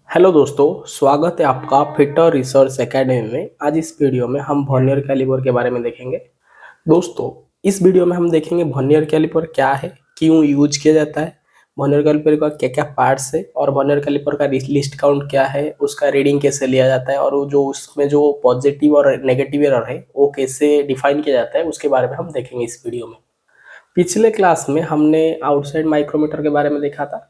Hello दोस्तों, स्वागत है आपका फिटर रिसर्च एकेडमी में। आज इस वीडियो में हम वर्नियर कैलिपर के बारे में देखेंगे। दोस्तों, इस वीडियो में हम देखेंगे वर्नियर कैलिपर क्या है, क्यों यूज किया जाता है, वर्नियर कैलिपर का क्या क्या पार्ट्स है और वर्नियर कैलिपर का लिस्ट काउंट क्या है, उसका रीडिंग कैसे लिया जाता है और वो जो उसमें जो पॉजिटिव और नेगेटिव एरर है वो कैसे डिफाइन किया जाता है, उसके बारे में हम देखेंगे इस वीडियो में। पिछले क्लास में हमने आउटसाइड माइक्रोमीटर के बारे में देखा था।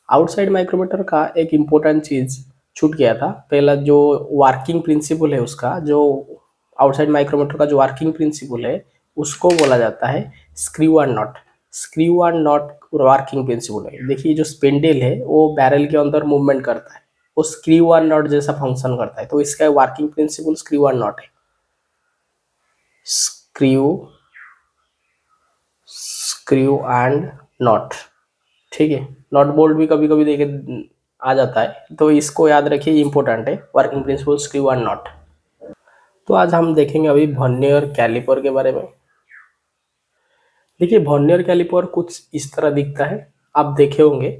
आउटसाइड माइक्रोमीटर का एक इम्पोर्टेंट चीज छूट गया था। पहला जो वर्किंग प्रिंसिपल है उसका, जो आउटसाइड माइक्रोमीटर का जो वर्किंग प्रिंसिपल है उसको बोला जाता है screw and not. Screw and not working principle है। देखिए, जो स्पिंडल है वो बैरल के अंदर मूवमेंट करता है, वो स्क्रू एंड नॉट जैसा फंक्शन करता है, तो इसका working principle screw and not है। स्क्रू स्क्रू एंड नॉट, ठीक है। नॉट बोल्ट भी कभी कभी देखे आ जाता है, तो इसको याद रखिए, इंपॉर्टेंट है working principle screw and not. तो आज हम देखेंगे अभी वर्नियर कैलिपर के बारे में। देखिए, वर्नियर कैलिपर कुछ इस तरह दिखता है, आप देखे होंगे।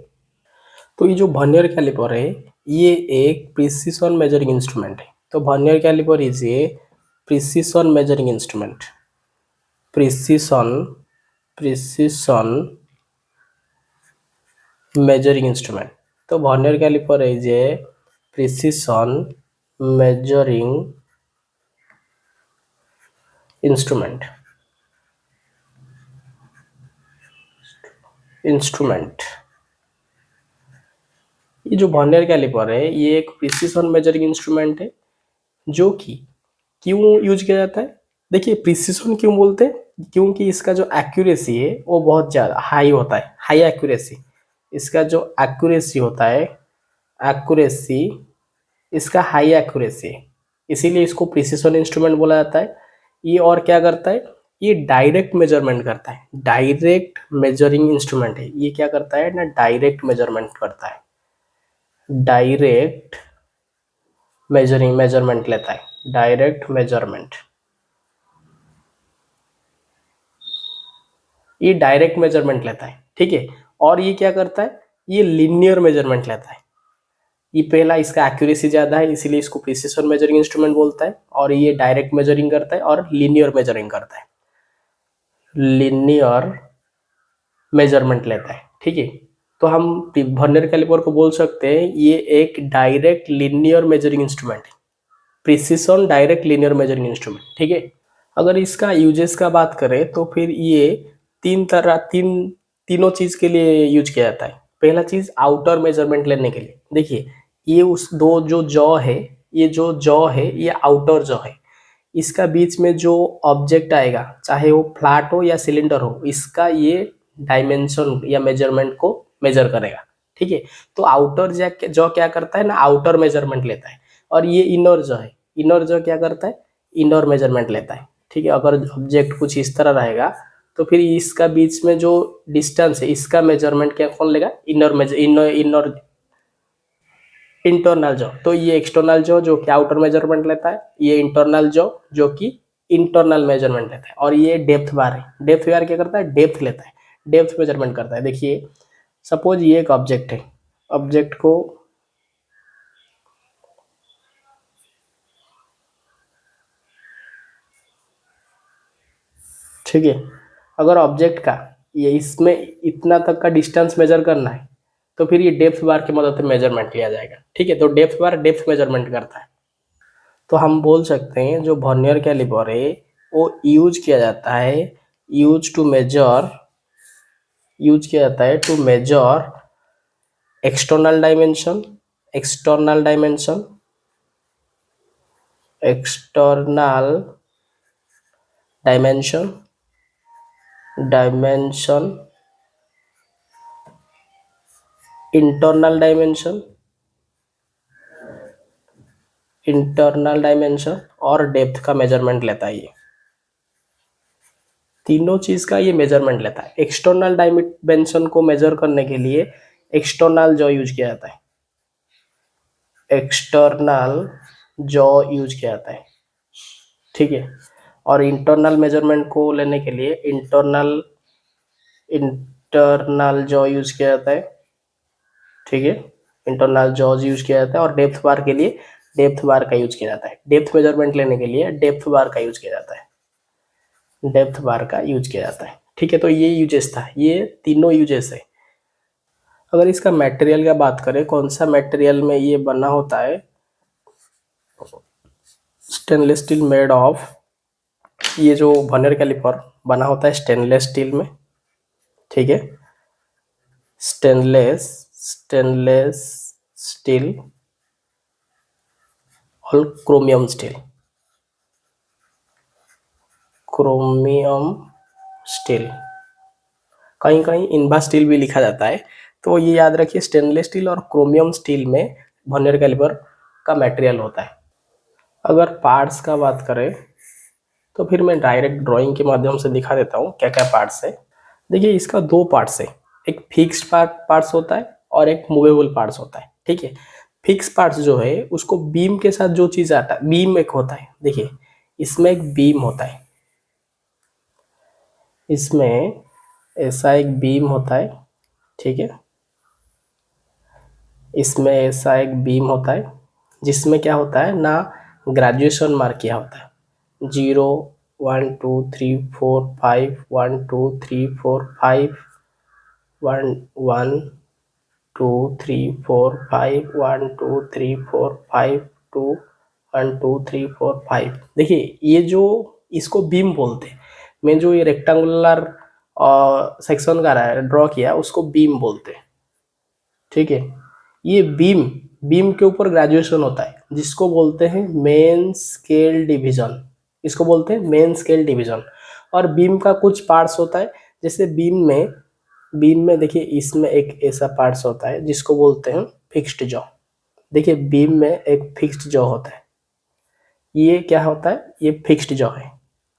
तो ये जो वर्नियर कैलिपर है ये एक प्रिसिशन मेजरिंग इंस्ट्रूमेंट है। तो vernier caliper is a precision measuring instrument. Precision precision measuring instrument. तो vernier caliper is a precision measuring instrument. Instrument ये जो वर्नियर कैलिपर है ये एक प्रिसिशन मेजरिंग इंस्ट्रूमेंट है, जो कि क्यों यूज किया जाता है। देखिए, प्रिसिशन क्यों बोलते हैं, क्योंकि इसका जो एक्यूरेसी है वो बहुत ज़्यादा हाई होता है, हाई एक्यूरेसी। इसका जो एक्यूरेसी होता है, एक्यूरेसी इसका हाई एक्यूरेसी है, इसीलिए इसको प्रिसिशन इंस्ट्रूमेंट बोला जाता है। ये और क्या करता है, ये डायरेक्ट मेजरमेंट करता है। डायरेक्ट मेजरिंग इंस्ट्रूमेंट है ये, क्या करता है ना, डायरेक्ट मेजरमेंट करता है। डायरेक्ट मेजरमेंट लेता है, डायरेक्ट मेजरमेंट। ये डायरेक्ट मेजरमेंट लेता है, ठीक है। और ये क्या करता है, ये लीनियर मेजरमेंट लेता है। ये पहला, इसका एक्यूरेसी ज्यादा है इसीलिए इसको प्रिसिशन मेजरिंग इंस्ट्रूमेंट बोलता है। और ये डायरेक्ट मेजरिंग करता है और लीनियर मेजरिंग करता है, लीनियर मेजरमेंट लेता है, ठीक है। तो हम वर्नियर कैलिपर को बोल सकते हैं ये एक डायरेक्ट लीनियर मेजरिंग इंस्ट्रूमेंट है। Precision direct linear measuring instrument, ठीक है। अगर इसका यूजेस का बात करें तो फिर ये तीनों चीज के लिए यूज किया जाता है। पहला चीज आउटर मेजरमेंट लेने के लिए। देखिए, ये उस दो जो जॉ है, ये जो जॉ है ये आउटर जॉ है। इसका बीच में जो ऑब्जेक्ट आएगा, चाहे वो फ्लैट हो या सिलेंडर हो, इसका ये डायमेंशन या मेजरमेंट को मेजर करेगा, ठीक है। तो आउटर जॉ क्या करता है ना, आउटर मेजरमेंट लेता है। और ये इनर जॉ है, इनर जॉ क्या करता है, इनर मेजरमेंट लेता है, ठीक है। अगर ऑब्जेक्ट कुछ इस तरह रहेगा तो फिर इसका बीच में जो डिस्टेंस है इसका मेजरमेंट क्या कौन लेगा, इनर इंटरनल जॉ। तो ये एक्सटर्नल जॉ जो कि आउटर मेजरमेंट लेता है, ये इंटरनल जॉ जो कि इंटरनल मेजरमेंट लेता है। और ये डेप्थ बार है, डेप्थ बार क्या करता है, डेप्थ लेता है, डेप्थ मेजरमेंट करता है। देखिए, सपोज ये एक ऑब्जेक्ट है, ऑब्जेक्ट को ठीक है, अगर ऑब्जेक्ट का ये इसमें इतना तक का डिस्टेंस मेजर करना है तो फिर ये डेप्थ बार की मदद से मेजरमेंट लिया जाएगा, ठीक है। तो डेप्थ बार डेप्थ मेजरमेंट करता है। तो हम बोल सकते हैं जो वर्नियर कैलिपर है वो यूज किया जाता है to measure external dimension, external dimension, external dimension, dimension, internal dimension, internal dimension और डेप्थ का मेजरमेंट लेता है। ये तीनों चीज का ये मेजरमेंट लेता है। एक्सटर्नल डायमेंशन को मेजर करने के लिए एक्सटर्नल जॉ यूज किया जाता है, एक्सटर्नल जॉ यूज किया जाता है, ठीक है। और इंटरनल मेजरमेंट को लेने के लिए इंटरनल जॉ यूज किया जाता है, ठीक है। इंटरनल जॉज यूज किया जाता है, और डेप्थ बार के लिए डेप्थ बार का यूज किया जाता है। डेप्थ मेजरमेंट लेने के लिए डेप्थ बार का यूज किया जाता है, डेप्थ बार का यूज किया जाता है। ठीक है, तो ये यूजेस था, ये तीनों यूजेस है। अगर इसका मटेरियल का बात करें, कौन सा मटेरियल में ये बना होता है, स्टेनलेस स्टील मेड ऑफ, ये जो वर्नियर कैलिपर बना होता है स्टेनलेस स्टील में। ठीक है, स्टेनलेस स्टील और क्रोमियम स्टील, क्रोमियम स्टील, कहीं कहीं इनवा स्टील भी लिखा जाता है। तो ये याद रखिए, स्टेनलेस स्टील और क्रोमियम स्टील में वर्नियर कैलिपर का मटेरियल होता है। अगर पार्ट्स का बात करें तो फिर मैं डायरेक्ट ड्राइंग के माध्यम से दिखा देता हूँ क्या क्या पार्ट्स है। देखिए, इसका दो पार्ट्स है, एक फिक्स्ड पार्ट्स होता है और एक मूवेबल पार्ट्स होता है। ठीक है, फिक्स पार्ट्स जो है उसको बीम के साथ जो चीज आता है, बीम एक होता है, देखिए इसमें एक बीम होता है, इसमें ऐसा एक बीम होता है। ठीक है, इसमें ऐसा एक बीम होता है जिसमें क्या होता है ना, ग्रेजुएशन मार्क किया होता है, 0 1 2 3 4 5 1 2 3 4 5 1 1 2 3 4 5 1 2 3 4 5 2 1 2 3 4 5। देखिए ये जो, इसको बीम बोलते हैं। मैं जो ये रेक्टेंगुलर सेक्शन का ड्रॉ किया उसको बीम बोलते हैं। ठीक है, ये बीम, बीम के ऊपर ग्रेजुएशन होता है जिसको बोलते हैं मेन स्केल डिवीजन, इसको बोलते हैं मेन स्केल डिवीजन। और बीम का कुछ पार्ट्स होता है, जैसे बीम में देखिए इसमें एक ऐसा पार्ट्स होता है जिसको बोलते हैं फिक्स्ड जॉ। देखिए बीम में एक फिक्स्ड जॉ होता है, ये क्या होता है, ये फिक्स्ड जॉ है,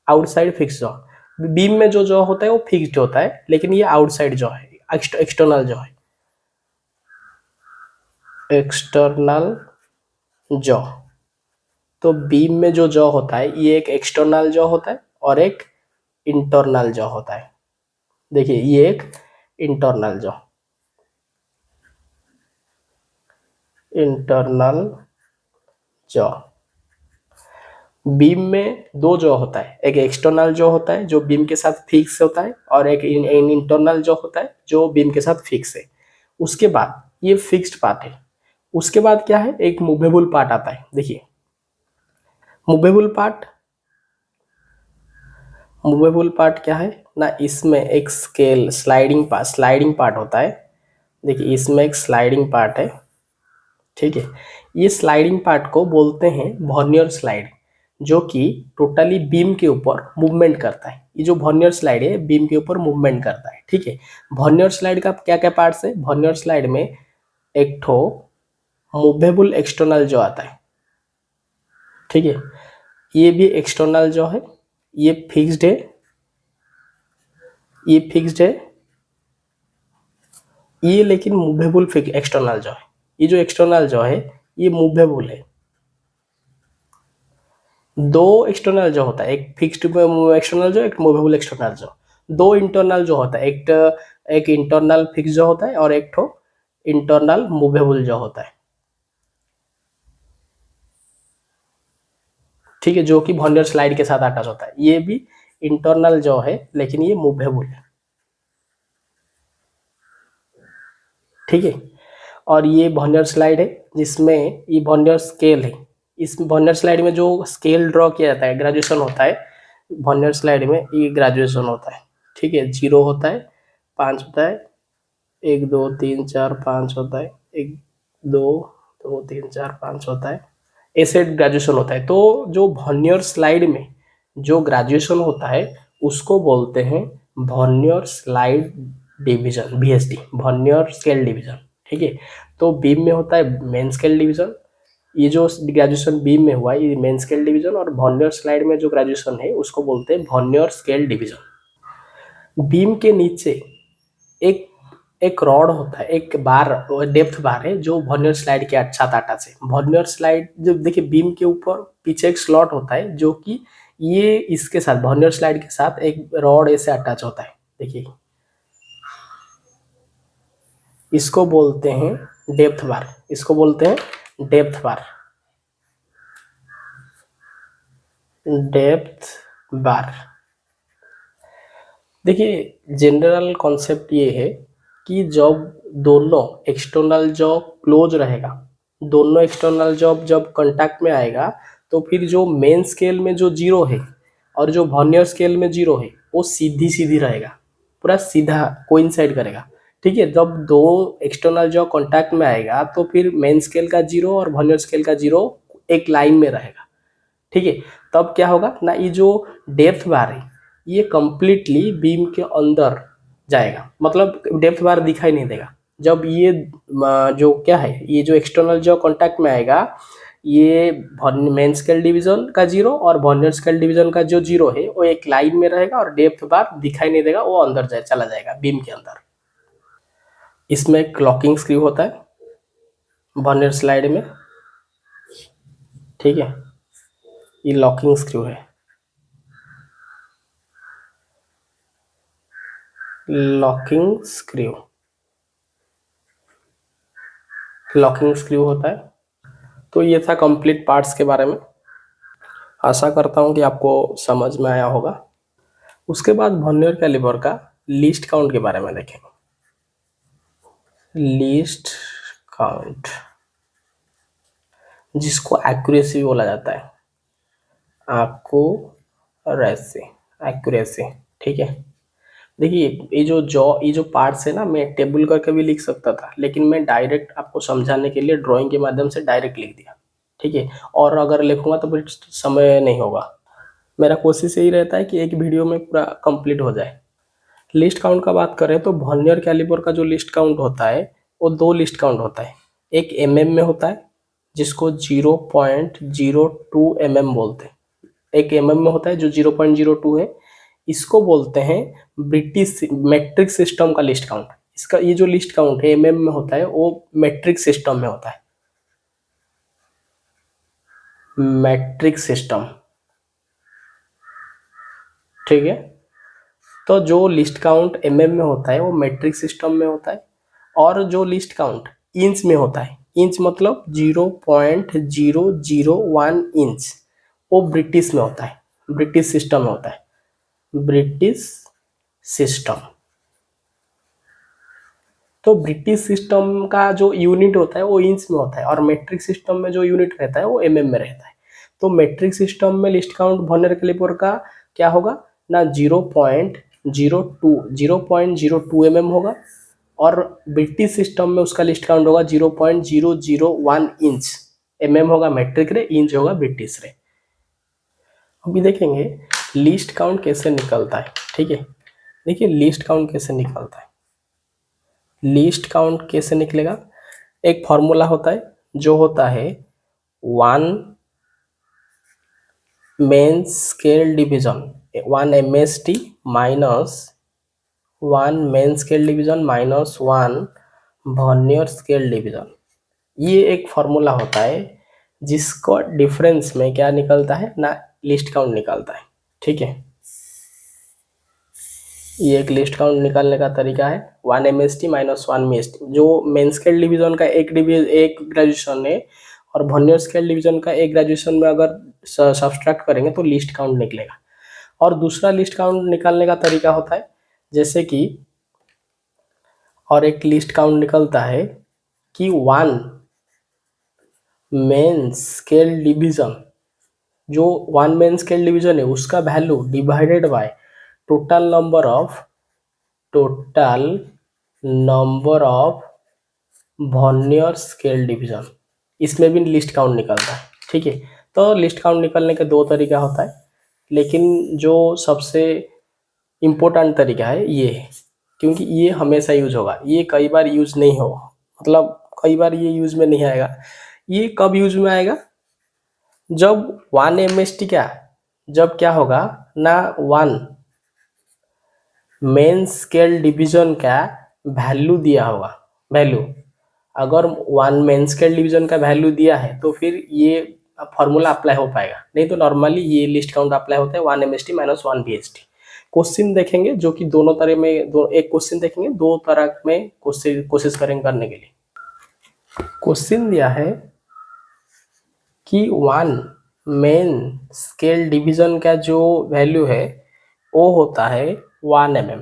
आउटसाइड फिक्स्ड जॉ। बीम में जो जॉ होता है वो फिक्स्ड होता है, लेकिन ये आउटसाइड जॉ है, एक्सटर्नल जॉ है, एक्सटर्नल जॉ। तो बीम में जो जॉ होता है ये एक एक्सटर्नल जॉ होता है और एक इंटरनल जॉ होता है। देखिए ये एक internal jaw, internal jaw. Beam में दो जॉ होता है, एक एक्सटर्नल जॉ होता है जो बीम के साथ फिक्स होता है, और एक इंटरनल जॉ होता है जो बीम के साथ फिक्स है। उसके बाद ये फिक्स्ड पार्ट है, उसके बाद क्या है, एक मूवेबल पार्ट आता है। देखिए मूवेबल पार्ट, मूवेबल पार्ट क्या है ना, इसमें एक स्केल स्लाइडिंग पार्ट होता है। देखिए इसमें एक स्लाइडिंग पार्ट है। ठीक है, ये स्लाइडिंग पार्ट को बोलते हैं वर्नियर स्लाइड, जो कि टोटली बीम के ऊपर मूवमेंट करता है। ये जो वर्नियर स्लाइड है बीम के ऊपर मूवमेंट करता है। ठीक है, वर्नियर स्लाइड का क्या क्या पार्ट्स है, वर्नियर स्लाइड में एक ठो मूवेबल एक्सटर्नल जो आता है। ठीक है, ये भी एक्सटर्नल जो है, ये फिक्स्ड है, ये फिक्स्ड है, ये लेकिन मूवेबल एक्सटर्नल जो है, ये जो एक्सटर्नल जो है ये मूवेबल है। दो एक्सटर्नल जो होता है, एक फिक्स्ड एक्सटर्नल जो, एक मूवेबल एक्सटर्नल जो। दो इंटरनल जो होता है, एक इंटरनल फिक्स जो होता है और एक ठो इंटरनल मूवेबल जो होता है। ठीक है, जो कि वर्नियर स्लाइड के साथ अटैच होता है। ये भी इंटरनल जो है लेकिन ये मूवेबल है। ठीक है, और ये वर्नियर स्लाइड है जिसमें ये वर्नियर स्केल है। इस वर्नियर स्लाइड में जो स्केल ड्रॉ किया जाता है, ग्रेजुएशन होता है वर्नियर स्लाइड में, ये ग्रेजुएशन होता है। ठीक है, 0 होता है, 5 होता है, 1 2 3 4 5 होता है, 1 2 2 3 4 5 होता है, ऐसे ग्रेजुएशन होता है। तो जो वर्नियर स्लाइड में जो ग्रेजुएशन होता है उसको बोलते हैं vernier slide division, VSD, vernier scale division. ठीक है, तो बीम में होता है मेन स्केल डिवीजन, ये जो ग्रेजुएशन बीम में हुआ है ये मेन स्केल डिवीजन, और वर्नियर स्लाइड में जो ग्रेजुएशन है उसको बोलते हैं वर्नियर स्केल डिवीजन। बीम के नीचे एक एक रॉड होता है, एक बार डेप्थ बार है जो वर्नियर स्लाइड के साथ अटैच है। वर्नियर स्लाइड जो देखिए बीम के ऊपर पीछे एक स्लॉट होता है जो कि ये इसके साथ वर्नियर स्लाइड के साथ एक रॉड ऐसे अटैच होता है। देखिए इसको बोलते हैं डेप्थ बार, इसको बोलते हैं डेप्थ बार, डेप्थ बार। देखिए जनरल कॉन्सेप्ट ये है कि जब दोनों एक्सटर्नल जॉब क्लोज रहेगा, दोनों एक्सटर्नल जॉब जब कांटेक्ट में आएगा, तो फिर जो मेन स्केल में जो जीरो है और जो वर्नियर स्केल में जीरो है वो सीधी सीधी रहेगा, पूरा सीधा कोइंसाइड करेगा। ठीक है, जब दो एक्सटर्नल जॉब कांटेक्ट में आएगा तो फिर मेन स्केल का जीरो और वर्नियर स्केल का जीरो एक लाइन में रहेगा। ठीक है, तब क्या होगा ना, ये जो डेप्थ बार है ये कंप्लीटली बीम के अंदर जाएगा, मतलब डेप्थ बार दिखाई नहीं देगा। जब ये जो क्या है, ये जो एक्सटर्नल जो कांटेक्ट में आएगा, ये मेन स्केल डिवीजन का जीरो और वर्नियर स्केल डिवीजन का जो जीरो है वो एक लाइन में रहेगा और डेप्थ बार दिखाई नहीं देगा, वो अंदर जाए चला जाएगा बीम के अंदर। इसमें एक लॉकिंग स्क्रू होता है वर्नियर स्लाइड में। ठीक है, ये लॉकिंग स्क्रू है, लॉकिंग स्क्रू, लॉकिंग स्क्रू होता है। तो ये था कंप्लीट पार्ट्स के बारे में, आशा करता हूँ कि आपको समझ में आया होगा। उसके बाद वर्नियर कैलिपर का लीस्ट काउंट के बारे में देखेंगे। लीस्ट काउंट, जिसको एक्यूरेसी बोला जाता है, आपको रेसी, एक्यूरेसी। ठीक है, देखिए ये जो पार्ट्स है ना, मैं टेबल करके भी लिख सकता था, लेकिन मैं डायरेक्ट आपको समझाने के लिए ड्राइंग के माध्यम से डायरेक्ट लिख दिया। ठीक है, और अगर लिखूंगा तो फिर समय नहीं होगा। मेरा कोशिश यही रहता है कि एक वीडियो में पूरा कंप्लीट हो जाए। लिस्ट काउंट का बात करें तो वर्नियर कैलिपर का जो लिस्ट काउंट होता है वो दो लिस्ट काउंट होता है। एक में होता है जिसको 0.02 बोलते हैं, एक में होता है जो 0.02 है, इसको बोलते हैं ब्रिटिश मेट्रिक सिस्टम का लिस्ट काउंट। इसका ये जो लिस्ट काउंट है में होता है वो मेट्रिक सिस्टम में होता है, मैट्रिक सिस्टम। ठीक है, तो जो लिस्ट काउंट में होता है वो मैट्रिक सिस्टम में होता है, और जो लिस्ट काउंट इंच में होता है, इंच मतलब 0.001 इंच, वो ब्रिटिश में होता है, ब्रिटिश सिस्टम में होता है, ब्रिटिश सिस्टम। तो ब्रिटिश सिस्टम का जो यूनिट होता है वो इंच में होता है, और मेट्रिक सिस्टम में जो यूनिट रहता है वो में रहता है। तो मेट्रिक सिस्टम में लिस्ट काउंट वर्नियर कैलिपर का क्या होगा ना, 0.02 होगा, और ब्रिटिश सिस्टम में उसका लिस्ट काउंट होगा 0.001 इंच। होगा मेट्रिक रे, इंच होगा ब्रिटिश रे। अभी देखेंगे लिस्ट काउंट कैसे निकलता है। ठीक है, देखिए लिस्ट काउंट कैसे निकलता है। लिस्ट काउंट कैसे निकलेगा, एक फॉर्मूला होता है जो होता है 1 main scale division, 1 MSD minus 1 main scale division minus 1 vernier scale division. ये एक फॉर्मूला होता है जिसको डिफरेंस में क्या निकलता है ना, लिस्ट काउंट निकलता है। ठीक है, ये एक लिस्ट काउंट निकालने का तरीका है, 1 MSD माइनस 1 MSD। जो मेन स्केल डिवीजन का एक ग्रेजुएशन है और वर्नियर स्केल डिवीजन का एक ग्रेजुएशन में अगर सब्सट्रैक्ट करेंगे तो लिस्ट काउंट निकलेगा। और दूसरा लिस्ट काउंट निकालने का तरीका होता है जैसे कि, और एक लिस्ट काउंट निकलता है कि 1 मेन स्केल डिवीजन, जो 1 मेन स्केल डिवीजन है उसका value divided by total number of vernier scale division, इसमें भी लिस्ट काउंट निकलता है। ठीक है, तो लिस्ट काउंट निकलने के दो तरीका होता है, लेकिन जो सबसे इम्पोर्टेंट तरीका है ये है, क्योंकि ये हमेशा यूज होगा, ये कई बार यूज नहीं होगा, मतलब कई बार ये यूज में नहीं आएगा। ये कब यूज में आएगा, जब 1 MSD क्या, जब क्या होगा ना, 1 मेन स्केल डिवीजन का वैल्यू दिया होगा, वैल्यू अगर 1 मेन स्केल डिवीजन का वैल्यू दिया है तो फिर ये फॉर्मूला अप्लाई हो पाएगा, नहीं तो नॉर्मली ये लिस्ट काउंट अप्लाई होता है 1 MSD माइनस 1 VSD। क्वेश्चन देखेंगे जो कि दोनों तरह में एक क्वेश्चन देखेंगे, दो तरह में कोशिश करेंगे करने के लिए। क्वेश्चन दिया है कि वन मेन स्केल डिवीजन का जो वैल्यू है वो होता है 1 mm।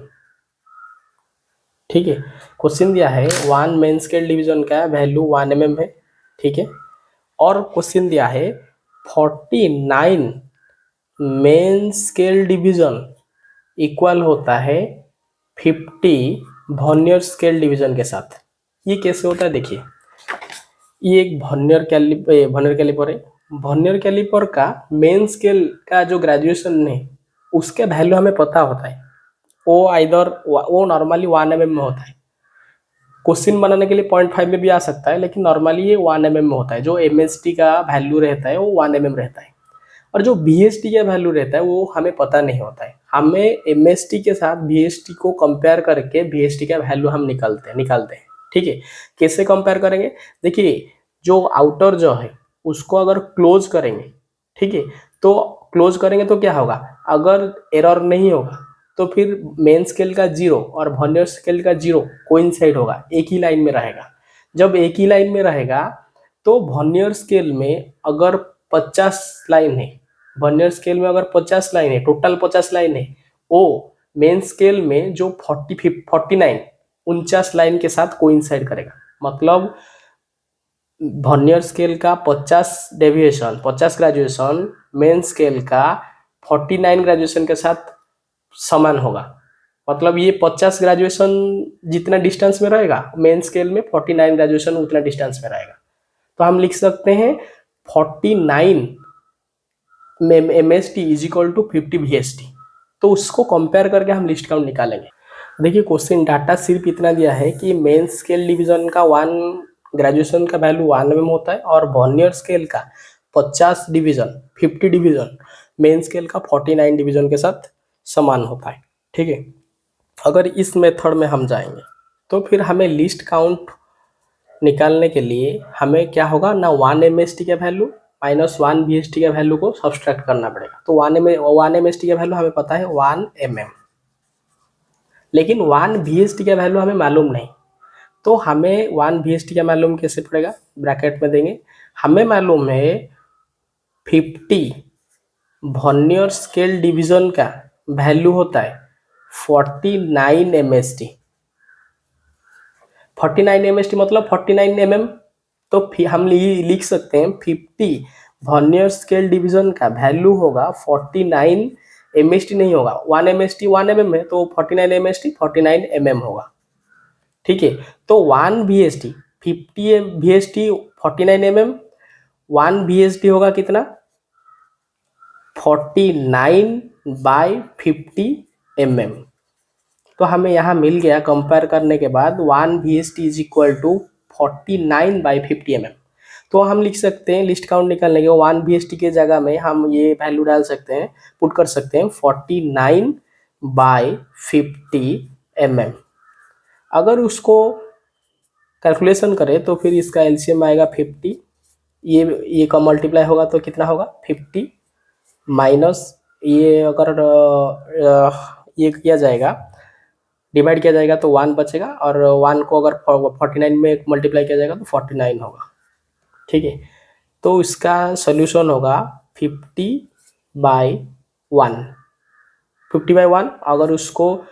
ठीक है, क्वेश्चन दिया है वन मेन स्केल डिवीजन का वैल्यू 1 mm है। ठीक है, और क्वेश्चन दिया है 49 मेन स्केल डिवीजन इक्वल होता है 50 वर्नियर स्केल डिवीजन के साथ। ये कैसे होता है देखिए, ये एक वर्नियर कैलिपर है। वर्नियर कैलिपर का मेन स्केल का जो ग्रेजुएशन है उसके वैल्यू हमें पता होता है, वो नॉर्मली 1 mm में होता है। क्वेश्चन बनाने के लिए 0.5 में भी आ सकता है, लेकिन नॉर्मली ये 1 mm में होता है। जो एमएसटी का वैल्यू रहता है वो 1 mm रहता है, और जो बीएसटी का वैल्यू रहता है वो हमें पता नहीं होता है। हमें एमएसटी के साथ बीएसटी को कंपेयर करके बीएसटी का वैल्यू हम निकालते हैं। ठीक है, कैसे कंपेयर करेंगे देखिए, जो आउटर जो है उसको अगर क्लोज करेंगे, ठीक है, तो क्लोज करेंगे तो क्या होगा, अगर एरर नहीं होगा तो फिर मेन स्केल का 0 और वर्नियर स्केल का 0 कोइंसाइड होगा, एक ही लाइन में रहेगा। जब एक ही लाइन में रहेगा तो वर्नियर स्केल में अगर 50 लाइन है, वर्नियर स्केल में अगर 50 लाइन है, टोटल 50 लाइन है, वो मेन स्केल में जो 49 49 लाइन के साथ कोइंसाइड करेगा। मतलब वर्नियर स्केल का 50 डेविएशन 50 ग्रेजुएशन मेन स्केल का 49 ग्रेजुएशन के साथ समान होगा। मतलब ये 50 ग्रेजुएशन जितना डिस्टेंस में रहेगा, मेन स्केल में 49 ग्रेजुएशन उतना डिस्टेंस में रहेगा। तो हम लिख सकते हैं 49 M S T is equal to 50 V S T. तो उसको कंपेयर करके हम लिस्ट काउंट निकालेंगे। देखिए, क्वेश्चन डाटा सिर्फ इतना दिया है कि मेन स्केल डिवीजन का ग्रेजुएशन का वैल्यू 1 mm होता है, और वर्नियर स्केल का 50 डिवीजन 50 डिवीजन मेन स्केल का 49 डिवीजन के साथ समान होता है। ठीक है, अगर इस मेथड में हम जाएंगे तो फिर हमें लिस्ट काउंट निकालने के लिए हमें क्या होगा ना, 1 MST का वैल्यू माइनस 1 VST का वैल्यू को सब्सट्रैक्ट करना पड़ेगा। तो 1 MST का वैल्यू हमें पता है 1 mm, लेकिन 1 VST का वैल्यू हमें मालूम नहीं। तो हमें 1 VST का मालूम कैसे पड़ेगा, ब्रैकेट में देंगे। हमें मालूम है 50 वर्नियर स्केल डिवीजन का वैल्यू होता है 49 MST। 49 MST मतलब 49 mm। तो हम लिख सकते हैं 50 वर्नियर स्केल डिवीजन का वैल्यू होगा 49 MST, नहीं होगा 1 MST 1 mm है, तो 49 MST 49 mm होगा। ठीक है, तो 1 VST 50 VST 49 mm, 1 VST होगा कितना 49/50 mm। तो हमें यहाँ मिल गया कंपेयर करने के बाद 1 VST is equal to 49/50 mm। तो हम लिख सकते हैं लिस्ट काउंट निकालने के 1 VST के जगह में हम ये वैल्यू डाल सकते हैं, पुट कर सकते हैं 49/50 mm। अगर उसको कैलकुलेशन करें तो फिर इसका एलसीएम आएगा 50, ये का मल्टीप्लाई होगा तो कितना होगा 50 माइनस ये, अगर ये किया जाएगा डिवाइड किया जाएगा तो 1 बचेगा, और 1 को अगर 49 में मल्टीप्लाई किया जाएगा तो 49 होगा। ठीक है, तो इसका सोल्यूशन होगा 50/1। 50/1 अगर उसको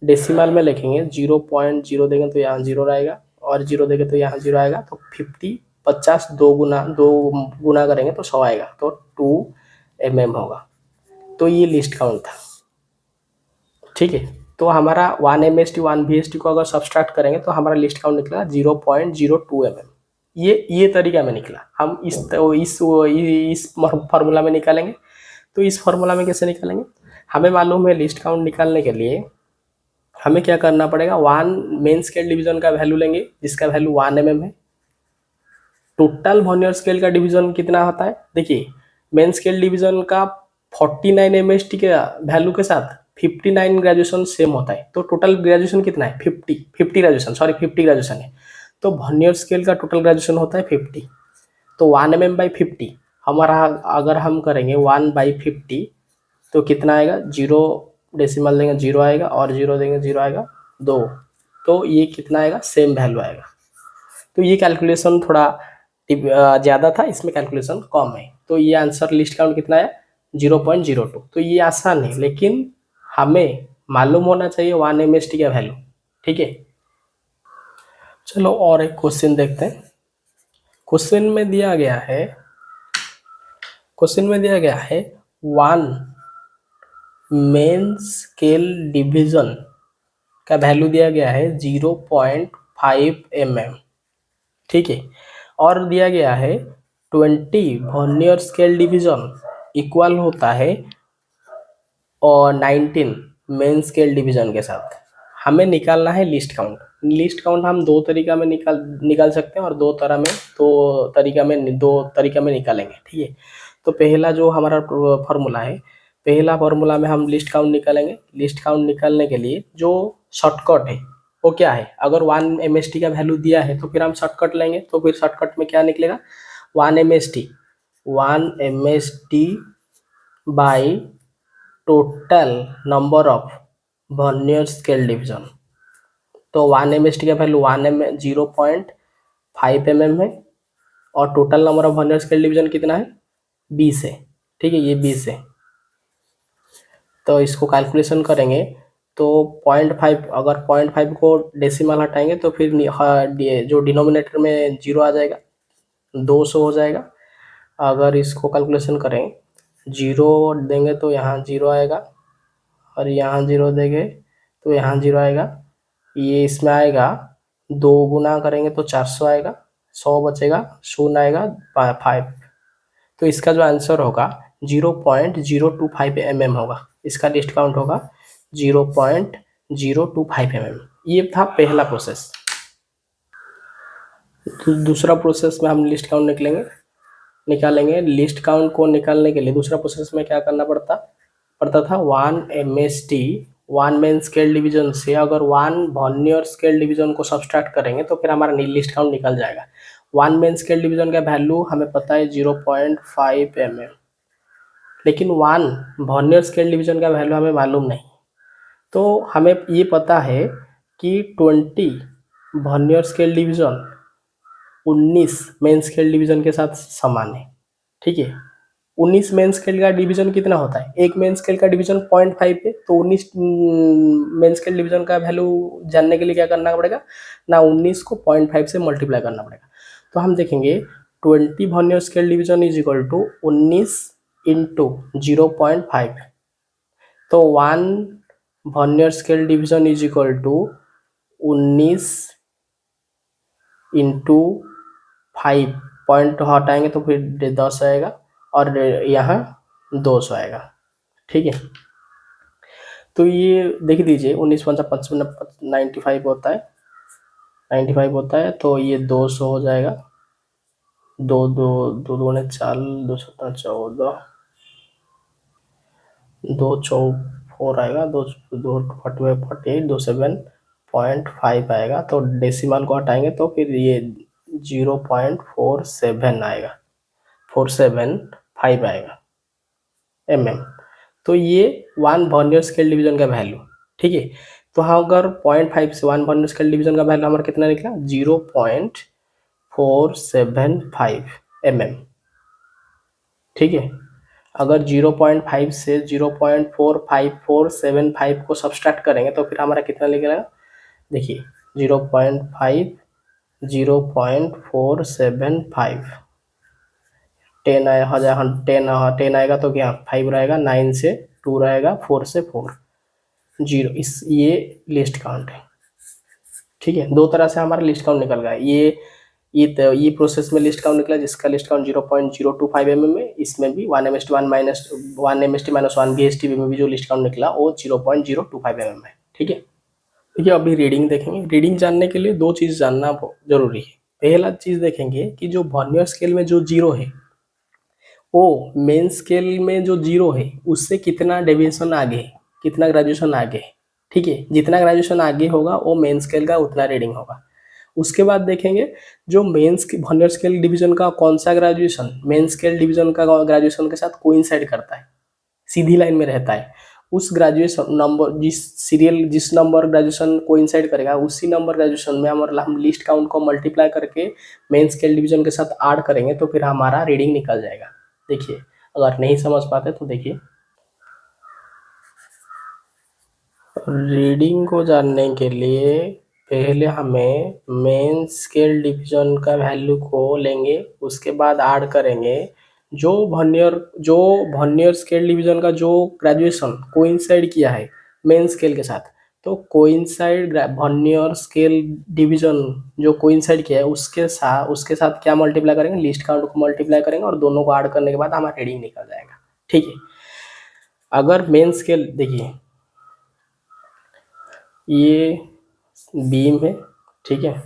डेसिमल में लिखेंगे 0.0 देंगे तो यहाँ 0 रहेगा, और 0 देंगे तो यहाँ 0 आएगा। तो 50 दो गुना करेंगे तो 100 आएगा, तो 2 mm होगा। तो ये लिस्ट काउंट था। ठीक है, तो हमारा 1 MST 1 VST को अगर सब्सट्रैक्ट करेंगे तो हमारा लिस्ट काउंट निकला 0.02 mm। ये तरीका में निकला। हम इस फार्मूला में निकालेंगे। तो इस फार्मूला में कैसे निकालेंगे, हमें मालूम है लिस्ट काउंट निकालने के लिए हमें क्या करना पड़ेगा, 1 मेन स्केल डिवीजन का वैल्यू लेंगे जिसका वैल्यू 1 mm है। टोटल वर्नियर स्केल का डिवीजन कितना होता है देखिए, मेन स्केल डिवीजन का 49 MST के वैल्यू के साथ 59 ग्रेजुएशन सेम होता है। तो टोटल ग्रेजुएशन कितना है 50 ग्रेजुएशन है। तो वर्नियर स्केल का टोटल ग्रेजुएशन होता है 50। तो 1 mm/50 हमारा, अगर हम करेंगे 1/50 तो कितना आएगा, 0 डेसिमल देंगे 0 आएगा, और 0 देंगे 0 आएगा 2। तो ये कितना आएगा, सेम वैल्यू आएगा। तो ये कैलकुलेशन थोड़ा ज़्यादा था, इसमें कैलकुलेशन कम है। तो ये आंसर लिस्ट काउंट कितना है 0.02। तो ये आसान है, लेकिन हमें मालूम होना चाहिए 1 MST का वैल्यू। ठीक है, चलो और एक क्वेश्चन देखते हैं। क्वेश्चन में दिया गया है, वन मेन स्केल डिवीजन का वैल्यू दिया गया है 0.5 mm। ठीक है, और दिया गया है 20 वर्नियर स्केल डिवीजन इक्वल होता है और 19 मेन स्केल डिवीजन के साथ। हमें निकालना है लिस्ट काउंट। लिस्ट काउंट हम दो तरीका में निकाल सकते हैं और दो तरीका में निकालेंगे। ठीक है, तो पहला जो हमारा फॉर्मूला है, पहला फॉर्मूला में हम लिस्ट काउंट निकालेंगे। लिस्ट काउंट निकालने के लिए जो शॉर्टकट है वो क्या है, अगर 1 MST का वैल्यू दिया है तो फिर हम शॉर्टकट लेंगे। तो फिर शॉर्टकट में क्या निकलेगा 1 MST by total number of vernier scale division. तो 1 MST का वैल्यू 0.5 mm है और total number of vernier scale division कितना है 20 है। ठीक है, ये 20 है। तो इसको कैलकुलेशन करेंगे तो 0.5, अगर 0.5 को डेसिमल हटाएंगे तो फिर जो डिनोमिनेटर में 0 आ जाएगा, 200 हो जाएगा। अगर इसको कैलकुलेशन करें 0 देंगे तो यहाँ 0 आएगा और यहाँ 0 देंगे तो यहाँ 0 आएगा। ये इसमें आएगा, 2 गुना करेंगे तो 400 आएगा, 100 बचेगा, 0 आएगा 5। तो इसका जो आंसर होगा 0.025 mm होगा। इसका लिस्ट काउंट होगा 0.025 mm। ये था पहला प्रोसेस। दूसरा प्रोसेस में हम लिस्ट काउंट निकालेंगे। लिस्ट काउंट को निकालने के लिए दूसरा प्रोसेस में क्या करना पड़ता था 1 MST 1 मेन स्केल डिवीजन से अगर 1 वर्नियर स्केल डिवीजन को सब्सट्रैक्ट करेंगे तो फिर हमारा लिस्ट काउंट निकल जाएगा। 1 मेन स्केल डिवीजन का वैल्यू हमें पता है 0.5 mm, लेकिन 1 वर्नियर स्केल डिवीजन का वैल्यू हमें मालूम नहीं। तो हमें ये पता है कि 20 vernier scale division 19 main scale division के साथ समान है। ठीक है, 19 मेन स्केल का डिवीजन कितना होता है, एक मेन स्केल का डिवीजन 0.5 है। तो 19 मेन स्केल डिवीजन का वैल्यू जानने के लिए क्या करना पड़ेगा ना, 19 को 0.5 से मल्टीप्लाई करना पड़ेगा। तो हम देखेंगे 20 vernier scale division is equal to 19 into 0.5। तो 1 vernier scale division is equal to 19 into 5, point हटाएंगे तो फिर 10 आएगा और यहाँ 200 आएगा। ठीक है, तो ये देख दीजिए 19 पंचा 95 होता है, 95 होता है। तो ये 200 हो जाएगा, 4, 2 7 14, 2 4 आएगा, 2 48, 2 7.5 आएगा। तो डेसिमल को हटाएंगे तो फिर ये 0.47 आएगा, 475 आएगा mm। तो ये 1 वर्नियर स्केल डिवीजन का वैल्यू। ठीक है, तो हाँ, अगर 0.5 से 1 वर्नियर स्केल डिवीजन का वैल्यू हमारा कितना निकला 0.475 mm। ठीक है, अगर 0.5 से 0.45475 को सब्सट्रैक्ट करेंगे तो फिर हमारा कितना निकलेगा, देखिए 0.5 0.475 10 आया, 10 आएगा तो क्या 5 रहेगा, 9 से 2 रहेगा, 4 से 4, 0। ये लिस्ट काउंट है। ठीक है, दो तरह से हमारा लिस्ट काउंट निकल गया। ये प्रोसेस में लिस्ट काउंट निकला जिसका लिस्ट काउंट 0.025 mm है। इसमें भी 1 माइनस 1 VST में भी जो लिस्ट काउंट निकला वो 0.025 mm है। ठीक है, देखिए अभी रीडिंग देखेंगे। रीडिंग जानने के लिए दो चीज़ जानना जरूरी है। पहला चीज़ देखेंगे कि जो वर्नियर स्केल में जो 0 है वो मेन स्केल में जो 0 है उससे कितना डेविएशन आगे है, कितना ग्रेजुएशन आगे है। ठीक है, जितना ग्रेजुएशन आगे होगा वो मेन स्केल का उतना रीडिंग होगा। उसके बाद देखेंगे जो वर्नियर स्केल डिवीजन का कौन सा ग्रेजुएशन मेन स्केल डिवीजन का ग्रेजुएशन के साथ कोइंसाइड करता है, सीधी लाइन में रहता है, उस ग्रेजुएशन नंबर जिस नंबर ग्रेजुएशन कोइंसाइड करेगा उसी नंबर ग्रेजुएशन में हम लिस्ट काउंट को मल्टीप्लाई करके मेन स्केल डिवीजन के साथ ऐड करेंगे तो फिर हमारा रीडिंग निकल जाएगा। देखिए, अगर नहीं समझ पाते तो देखिए, रीडिंग को जानने के लिए पहले हमें मेन स्केल डिवीजन का वैल्यू को लेंगे, उसके बाद ऐड करेंगे जो वर्नियर स्केल डिवीजन का जो ग्रेजुएशन कोइंसाइड किया है मेन स्केल के साथ, तो कोइंसाइड वर्नियर स्केल डिवीजन जो कोइंसाइड किया है उसके साथ क्या मल्टीप्लाई करेंगे, लिस्ट काउंट को मल्टीप्लाई करेंगे और दोनों को ऐड करने के बाद हमारा रीडिंग निकल जाएगा। ठीक है, अगर मेन स्केल देखिए, ये बीम है, ठीक है,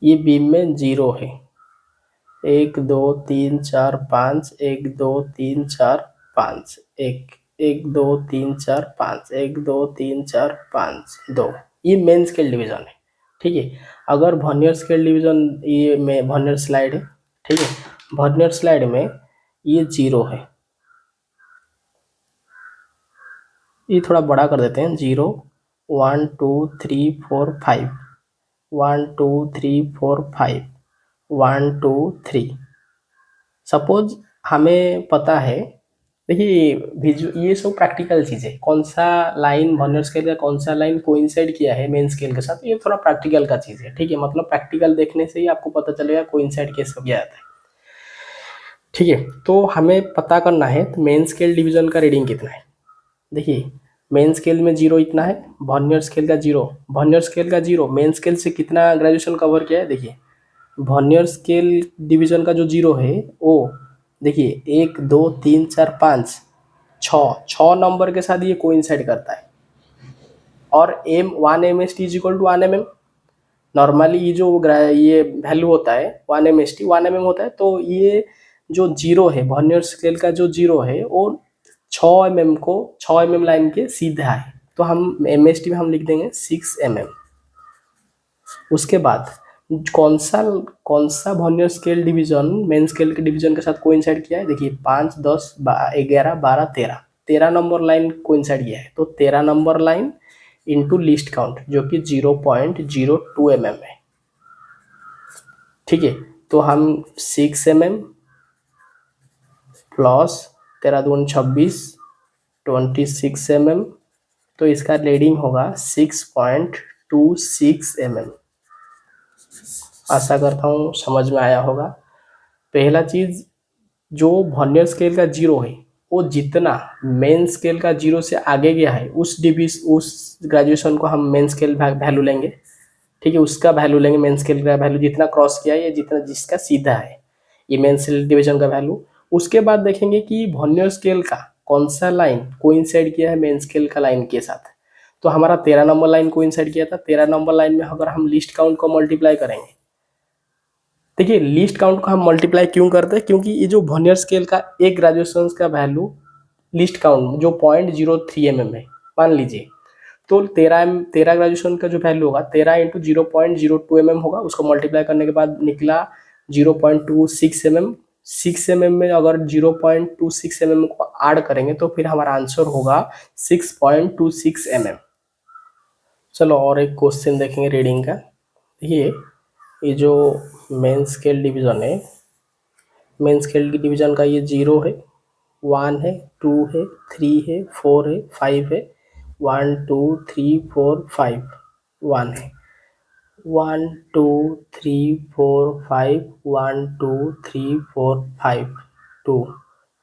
ये बीम में 0 है, 1 2 3 4 5, 1 2 3 4 5, 1 2 3 4 5, 1 2 3 4 5 2, ये मेन स्केल डिवीजन है। ठीक है, अगर वर्नियर स्केल डिवीजन, ये में वर्नियर स्लाइड है, ठीक है, वर्नियर स्लाइड में ये 0 है, ये थोड़ा बड़ा कर देते हैं, 0 1 2 3 4 5, 1 2 3 4 5, 1 2 3। सपोज हमें पता है, देखिए ये सब प्रैक्टिकल चीज़ है, कौन सा लाइन वर्नियर स्केल का कौन सा लाइन कोइंसाइड किया है मेन स्केल के साथ, ये थोड़ा प्रैक्टिकल का चीज़ है। ठीक है, मतलब प्रैक्टिकल देखने से ही आपको पता चलेगा कोइंसाइड कैसे किया जाता है। ठीक है, तो हमें पता करना है तो मेन स्केल डिवीजन का रीडिंग कितना है। देखिए, मेन स्केल में 0 इतना है, वर्नियर स्केल का 0, वर्नियर स्केल का 0 मेन स्केल से कितना ग्रेजुएशन कवर किया है। देखिए, वर्नियर स्केल डिवीजन का जो 0 है वो देखिए 1 2 3 4 5 6 नंबर के साथ ये कोइंसाइड करता है, और M 1 M S T is equal to 1 mm। Normally ये वैल्यू होता है 1 MST 1 mm होता है, तो ये जो 0 है वर्नियर स्केल का जो 0 है वो 6 mm लाइन के सीधा है, तो हम MST में हम लिख देंगे 6 mm। उसके बाद कौन सा vernier scale division main scale के डिवीजन के साथ कोइंसाइड किया है। देखिए 5 10 11 12 13 नंबर लाइन कोइंसाइड किया है, तो 13 number line into list count जो कि 0.02 mm है। ठीक है, तो हम 6 mm प्लस 13 दूनी 26 26 mm, तो इसका रीडिंग होगा 6.26 mm। आशा करता हूँ समझ में आया होगा। पहला चीज़, जो वर्नियर स्केल का 0 है वो जितना मेन स्केल का 0 से आगे गया है उस ग्रेजुएशन को हम मेन स्केल वैल्यू लेंगे। ठीक है, उसका वैल्यू लेंगे, मेन स्केल का वैल्यू जितना क्रॉस किया है, जितना जिसका सीधा है, ये मेन स्केल डिवीजन का वैल्यू। उसके बाद देखेंगे कि वर्नियर स्केल का कौन सा लाइन कोइंसाइड किया है मेन स्केल का लाइन के साथ, तो हमारा 13 नंबर लाइन कोइंसाइड किया था। 13 नंबर लाइन में अगर हम लिस्ट काउंट को मल्टीप्लाई करेंगे, देखिए लिस्ट काउंट को हम मल्टीप्लाई क्यों करते हैं, क्योंकि ये जो वर्नियर स्केल का एक ग्रेजुएशन का वैल्यू लिस्ट काउंट जो 0.03 mm है, मान लीजिए, तो 13 ग्रेजुएशन का जो वैल्यू होगा 13 इंटू 0.02 mm होगा, उसको मल्टीप्लाई करने के बाद निकला 0.26 mm। 6 mm में अगर 0.26 mm को ऐड करेंगे तो फिर हमारा आंसर होगा 6.26 mm। चलो और एक क्वेश्चन देखेंगे रीडिंग का। देखिए, ये जो मेन स्केल डिवीजन है, मेन स्केल डिवीजन का ये 0 है, 1 है, 2 है, 3 है, 4 है, 5 है, 1 2 3 4 5 1 है, 1 2 3 4 5 1 2 3 4 5 2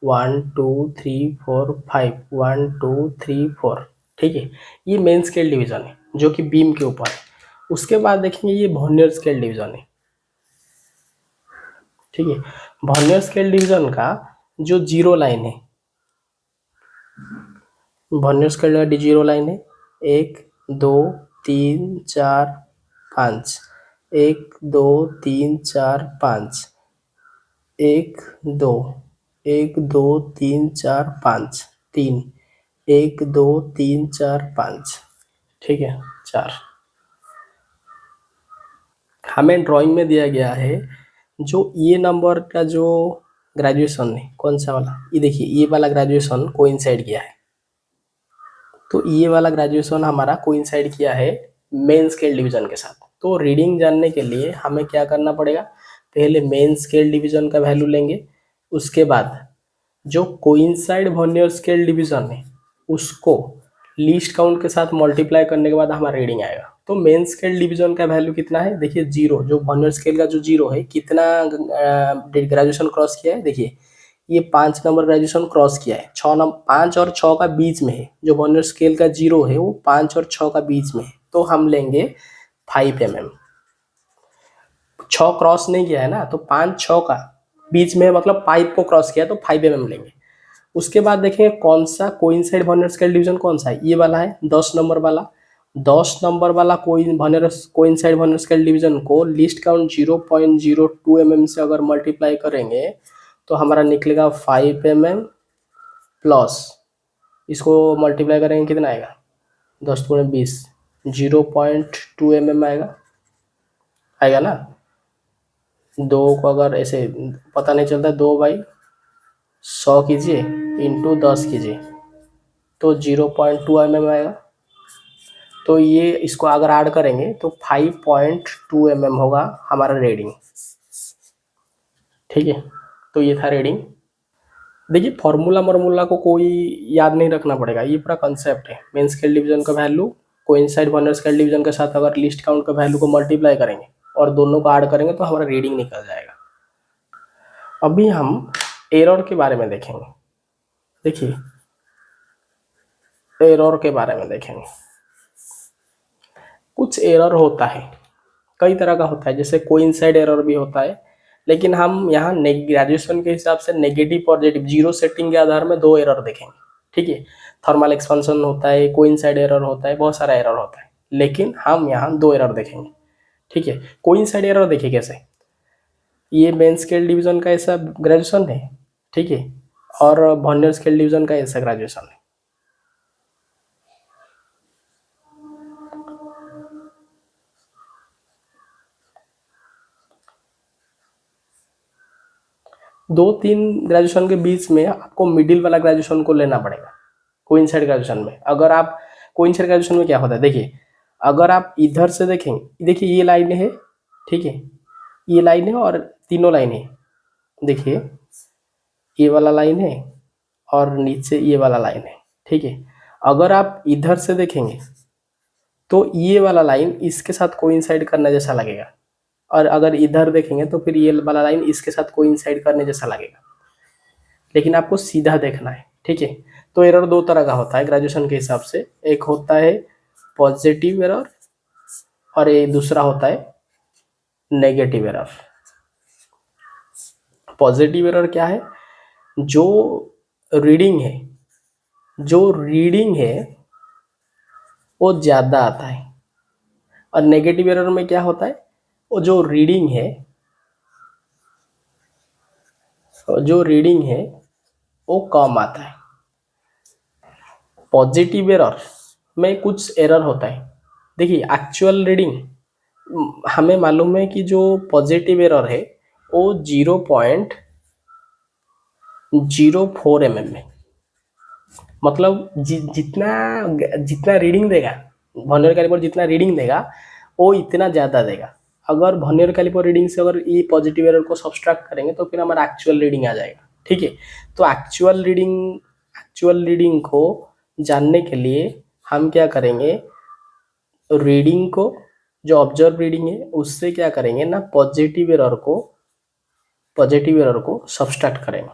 1 2 3 4 5 1 2 3 4। ठीक है, ये मेन स्केल डिवीजन है जो कि बीम के ऊपर है। उसके बाद देखेंगे ये वर्नियर स्केल डिवीजन है। ठीक है, वर्नियर स्केल डिवीजन का जो 0 लाइन है, वर्नियर स्केल का 0 लाइन है 1 2 3 4 5, 1 2 3 4 5, 1 2 1 2 3 4 5 3, 1 2 3 4 5। ठीक है, 4 हमें ड्राइंग में दिया गया है, जो ये नंबर का जो ग्रेजुएशन ने कौन सा वाला, ये देखिए ये वाला ग्रेजुएशन कोइंसाइड किया है। तो ये वाला ग्रेजुएशन हमारा कोइंसाइड किया है मेन स्केल डिवीजन के साथ। तो रीडिंग जानने के लिए हमें क्या करना पड़ेगा, पहले मेन स्केल डिवीजन का वैल्यू लेंगे, उसके बाद जो कोइंसाइड वर्नियर स्केल डिवीजन है उसको लीस्ट काउंट के साथ मल्टीप्लाई करने के बाद हमारा रीडिंग आएगा। तो मेन स्केल डिवीजन का वैल्यू कितना है, देखिए जीरो, जो वर्नियर स्केल का जो जीरो है, कितना ग्रेजुएशन क्रॉस किया है, देखिए ये 5 नंबर ग्रेजुएशन क्रॉस किया है। 5 और 6 का बीच में है, जो वर्नियर स्केल का जीरो है वो 5 और 6 का बीच में है, तो हम लेंगे 5 mm। 6 क्रॉस नहीं किया है ना, तो 5 6 का बीच में मतलब 5 को क्रॉस किया तो 5 mm लेंगे। उसके बाद देखेंगे कौन सा कोइंसाइड वर्नियर स्केल डिवीजन कौन सा है, ये वाला है 10 नंबर वाला। 10 नंबर वाला कोइंसाइड वर्नियर स्केल डिवीजन को लिस्ट काउंट 0.02 mm से अगर मल्टीप्लाई करेंगे तो हमारा निकलेगा 5 mm प्लस, इसको मल्टीप्लाई करेंगे कितना आएगा, 10 गुणे 20, 0.2 mm आएगा, आएगा ना। दो को अगर ऐसे पता नहीं चलता, 2/100 कीजिए इंटू 10 कीजिए तो 0.2 mm आएगा। तो ये इसको अगर ऐड करेंगे तो 5.2 mm होगा हमारा रीडिंग। ठीक है, तो ये था रीडिंग। देखिए फॉर्मूला को कोई याद नहीं रखना पड़ेगा, ये पूरा कंसेप्ट है। मेन स्केल डिवीजन का value coincide vernier scale division के साथ अगर लिस्ट काउंट का वैल्यू को मल्टीप्लाई करेंगे और दोनों को ऐड करेंगे तो हमारा रीडिंग निकल जाएगा। अभी हम एरर के बारे में देखेंगे। देखिए एरर के बारे में देखेंगे, कुछ एरर होता है, कई तरह का होता है, जैसे कोइंसाइड एरर भी होता है, लेकिन हम यहाँ ग्रेजुएशन के हिसाब से नेगेटिव पॉजिटिव जीरो सेटिंग के आधार में 2 एरर देखेंगे। ठीक है, थर्मल एक्सपेंशन होता है, कोइंसाइड एरर होता है, बहुत सारा एरर होता है, लेकिन हम यहाँ 2 एरर देखेंगे। ठीक है, कोइंसाइड एरर देखिए कैसे, ये मेन स्केल डिवीजन का ऐसा ग्रेजुएशन है, ठीक है, और वर्नियर स्केल डिवीजन का ऐसा ग्रेजुएशन है। दो तीन ग्रेजुएशन के बीच में आपको मिडिल वाला ग्रेजुएशन को लेना पड़ेगा कोइंसाइड ग्रेजुएशन में। अगर आप कोइंसाइड ग्रेजुएशन में क्या होता है, देखिए अगर आप इधर से देखेंगे, देखिए ये लाइन है, ठीक है, ये लाइन है और तीनों लाइन है, देखिए ये वाला लाइन है और नीचे ये वाला लाइन है। ठीक है, अगर आप इधर से देखेंगे तो ये वाला लाइन इसके साथ कोइंसाइड करने जैसा लगेगा, और अगर इधर देखेंगे तो फिर ये वाला लाइन इसके साथ कोइंसाइड करने जैसा लगेगा, लेकिन आपको सीधा देखना है। ठीक है, तो एरर 2 तरह का होता है ग्रेजुएशन के हिसाब से, एक होता है पॉजिटिव एरर और एक दूसरा होता है नेगेटिव एरर। पॉजिटिव एरर क्या है, जो रीडिंग है, वो ज़्यादा आता है, और नेगेटिव एरर में क्या होता है, वो जो रीडिंग है वो कम आता है। पॉजिटिव एरर में कुछ एरर होता है, देखिए एक्चुअल रीडिंग हमें मालूम है कि जो पॉजिटिव एरर है वो 0.04 mm में, मतलब जितना रीडिंग देगा वर्नियर कैलिपर, जितना रीडिंग देगा वो इतना ज़्यादा देगा। अगर वर्नियर कैलिपर रीडिंग से अगर ये पॉजिटिव एरर को सब्सट्रैक्ट करेंगे तो फिर हमारा एक्चुअल रीडिंग आ जाएगा। ठीक है, तो एक्चुअल रीडिंग को जानने के लिए हम क्या करेंगे, रीडिंग को जो ऑब्जर्व रीडिंग है उससे क्या करेंगे ना, पॉजिटिव एरर को सब्सट्रैक्ट करेंगे।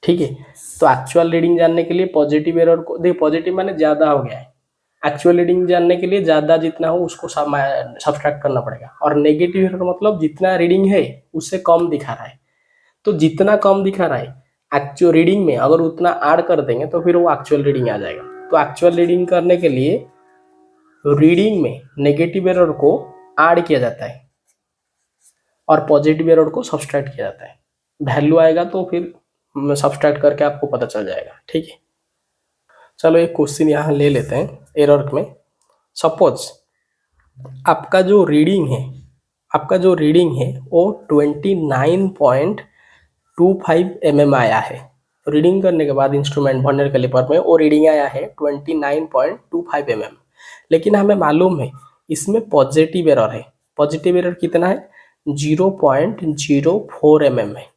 ठीक है, तो एक्चुअल रीडिंग जानने के लिए पॉजिटिव एरर को, देखिए पॉजिटिव माने ज़्यादा हो गया है, एक्चुअल रीडिंग जानने के लिए ज़्यादा जितना हो उसको सब्सट्रैक्ट करना पड़ेगा, और नेगेटिव एरर मतलब जितना रीडिंग है उससे कम दिखा रहा है, तो जितना कम दिखा रहा है एक्चुअल रीडिंग में अगर उतना ऐड कर देंगे तो फिर वो एक्चुअल रीडिंग आ जाएगा। तो एक्चुअल रीडिंग करने के लिए रीडिंग में नेगेटिव एरर को ऐड किया जाता है और पॉजिटिव एरर को सब्सट्रैक्ट किया जाता है। वैल्यू आएगा तो फिर सब्सट्रैक्ट करके आपको पता चल जाएगा। ठीक है, चलो एक क्वेश्चन यहाँ ले लेते हैं एरर में। सपोज आपका जो रीडिंग है वो 29.06 25 mm आया है। रीडिंग करने के बाद इंस्ट्रूमेंट वर्नियर कैलिपर में वो रीडिंग आया है 29.25 mm। लेकिन हमें मालूम है इसमें पॉजिटिव एरर है। पॉजिटिव एरर कितना है? 0.04 mm है।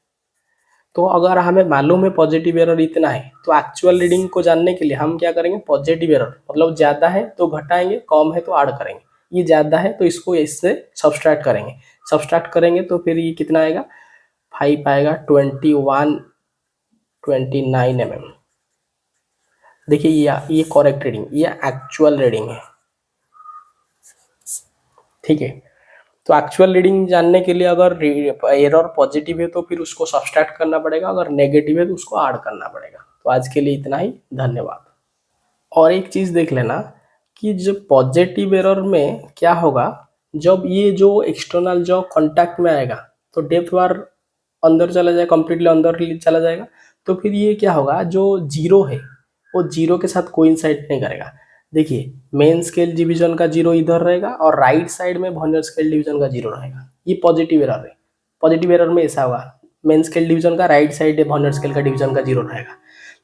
तो अगर हमें मालूम है पॉजिटिव एरर इतना है तो एक्चुअल रीडिंग को जानने के लिए हम क्या करेंगे? पॉजिटिव एरर मतलब ज़्यादा है तो घटाएंगे, कम है तो ऐड करेंगे। ये ज़्यादा है तो इसको इससे सब्सट्रैक्ट करेंगे। सब्सट्रैक्ट करेंगे तो फिर ये कितना आएगा? 5 आएगा 29 mm। देखिए ये करेक्ट रीडिंग, ये एक्चुअल रीडिंग है। ठीक है, तो एक्चुअल रीडिंग जानने के लिए अगर एरर पॉजिटिव है तो फिर उसको सब्सट्रैक्ट करना पड़ेगा, अगर नेगेटिव है तो उसको ऐड करना पड़ेगा। तो आज के लिए इतना ही, धन्यवाद। और एक चीज़ देख लेना कि जब पॉजिटिव एरर में क्या होगा, जब ये जो एक्सटर्नल जो कांटेक्ट में आएगा तो डेप्थ बार अंदर चला जाएगा, कंप्लीटली अंदर चला जाएगा। तो फिर ये क्या होगा, जो जीरो है वो जीरो के साथ कोइंसाइड नहीं करेगा। देखिए मेन स्केल डिवीजन का जीरो इधर रहेगा और राइट साइड में वर्नियर स्केल डिवीजन का जीरो रहेगा। ये पॉजिटिव एरर है। पॉजिटिव एरर में ऐसा होगा, मेन स्केल डिवीजन का राइट साइड वर्नियर स्केल का डिवीजन का जीरो रहेगा।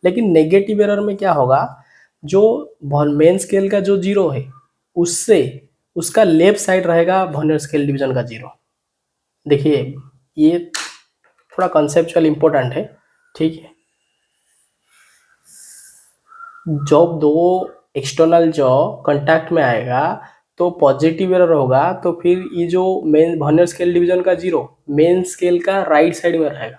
लेकिन नेगेटिव एरर में क्या होगा, जो मेन स्केल का जो जीरो है उससे उसका लेफ्ट साइड रहेगा वर्नियर स्केल डिवीजन का जीरो। देखिए ये थोड़ा कंसेप्चुअल इंपॉर्टेंट है। ठीक है, जब दो एक्सटर्नल जो कांटेक्ट में आएगा तो पॉजिटिव एरर होगा तो फिर ये जो मेन वर्नियर स्केल डिवीजन का जीरो मेन स्केल का राइट साइड में रहेगा।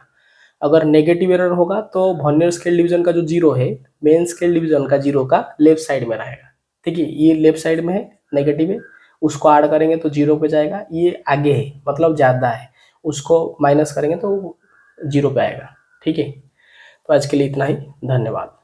अगर नेगेटिव एरर होगा तो वर्नियर स्केल डिवीजन का जो जीरो है मेन स्केल डिवीजन का जीरो का लेफ्ट साइड में रहेगा। ठीक है, ये लेफ्ट साइड में है, नेगेटिव है, उसको ऐड करेंगे तो जीरो पे जाएगा। ये आगे है मतलब ज़्यादा है, उसको माइनस करेंगे तो जीरो पे आएगा। ठीक है, तो आज के लिए इतना ही, धन्यवाद।